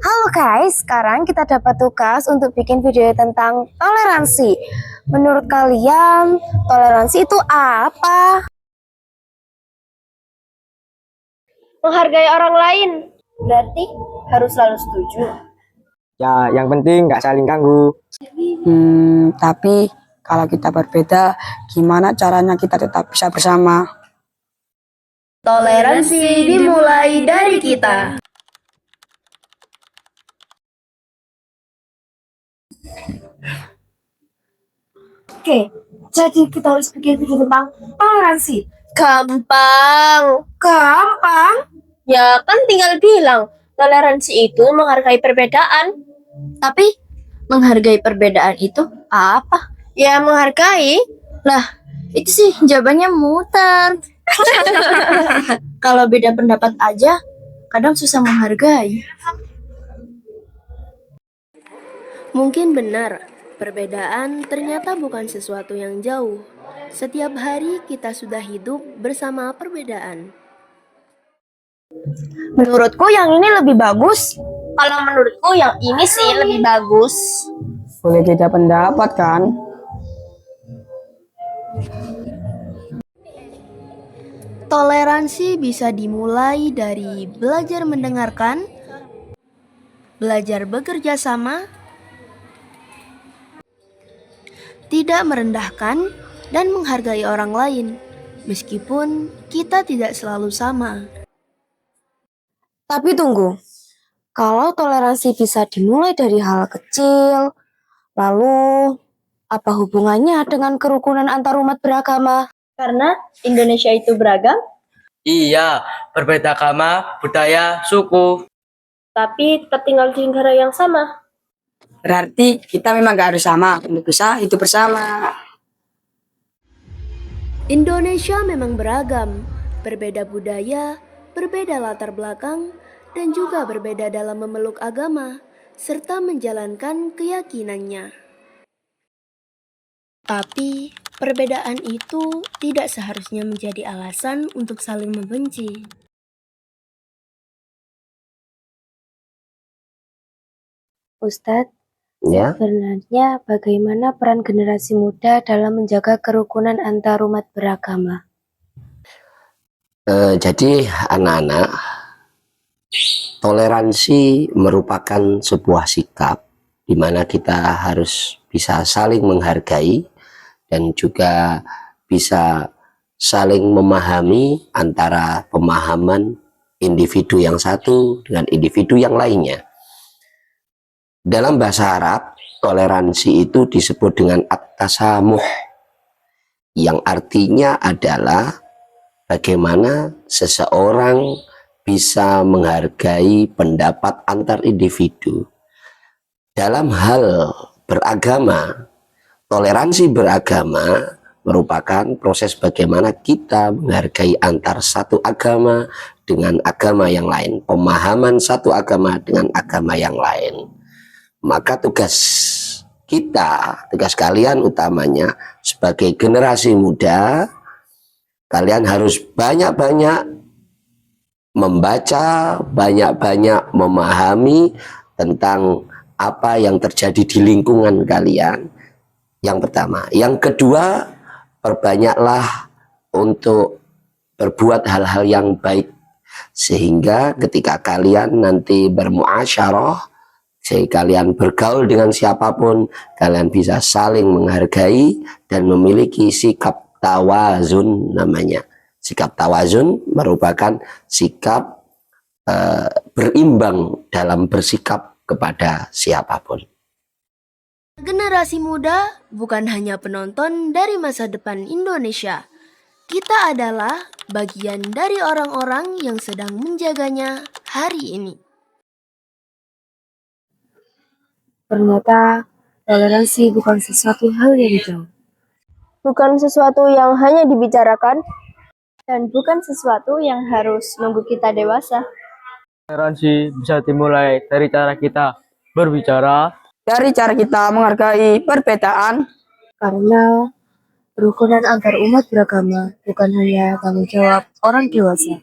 Halo guys, sekarang kita dapat tugas untuk bikin video tentang toleransi. Menurut kalian, toleransi itu apa? Menghargai orang lain berarti harus selalu setuju. Ya, yang penting nggak saling ganggu. Tapi kalau kita berbeda, gimana caranya kita tetap bisa bersama? Toleransi dimulai dari kita. Oke, jadi kita harus bikin video tentang toleransi. Gampang. Ya kan tinggal bilang toleransi itu menghargai perbedaan. Tapi menghargai perbedaan itu apa? Ya menghargai. Lah, itu sih jawabannya muter. Kalau beda pendapat aja kadang susah menghargai. Mungkin benar, perbedaan ternyata bukan sesuatu yang jauh. Setiap hari kita sudah hidup bersama perbedaan. Menurutku yang ini lebih bagus. Kalau menurutku yang ini sih lebih bagus. Boleh beda pendapat kan? Toleransi bisa dimulai dari belajar mendengarkan, belajar bekerja sama, tidak merendahkan, dan menghargai orang lain, meskipun kita tidak selalu sama. Tapi tunggu, kalau toleransi bisa dimulai dari hal kecil, lalu apa hubungannya dengan kerukunan antarumat beragama? Karena Indonesia itu beragam, Iya, berbeda agama, budaya, suku. tapi tetap tinggal di negara yang sama. Berarti kita memang gak harus sama untuk bisa hidup bersama. Indonesia memang beragam, berbeda budaya, berbeda latar belakang, dan juga berbeda dalam memeluk agama, serta menjalankan keyakinannya. Tapi, perbedaan itu tidak seharusnya menjadi alasan untuk saling membenci. Ustadz, Ya, sebenarnya bagaimana peran generasi muda dalam menjaga kerukunan antarumat beragama? jadi anak-anak, toleransi merupakan sebuah sikap di mana kita harus bisa saling menghargai dan juga bisa saling memahami antara pemahaman individu yang satu dengan individu yang lainnya. Dalam bahasa Arab, toleransi itu disebut dengan at-tasamuh, yang artinya adalah bagaimana seseorang bisa menghargai pendapat antar individu. Dalam hal beragama, toleransi beragama merupakan proses bagaimana kita menghargai antar satu agama dengan agama yang lain, pemahaman satu agama dengan agama yang lain. Maka tugas kita, tugas kalian utamanya sebagai generasi muda, kalian harus banyak-banyak membaca, banyak-banyak memahami tentang apa yang terjadi di lingkungan kalian. Yang pertama. Yang kedua, perbanyaklah untuk berbuat hal-hal yang baik. Sehingga ketika kalian nanti bermuasyarah, sehingga kalian bergaul dengan siapapun, kalian bisa saling menghargai dan memiliki sikap tawazun namanya. Sikap tawazun merupakan sikap berimbang dalam bersikap kepada siapapun. Generasi muda bukan hanya penonton dari masa depan Indonesia. Kita adalah bagian dari orang-orang yang sedang menjaganya hari ini. Ternyata toleransi bukan sesuatu hal yang jauh. Bukan sesuatu yang hanya dibicarakan dan bukan sesuatu yang harus nunggu kita dewasa. Toleransi bisa dimulai dari cara kita berbicara, Dari cara kita menghargai perbedaan, Karena kerukunan antar umat beragama bukan hanya tanggung jawab orang dewasa.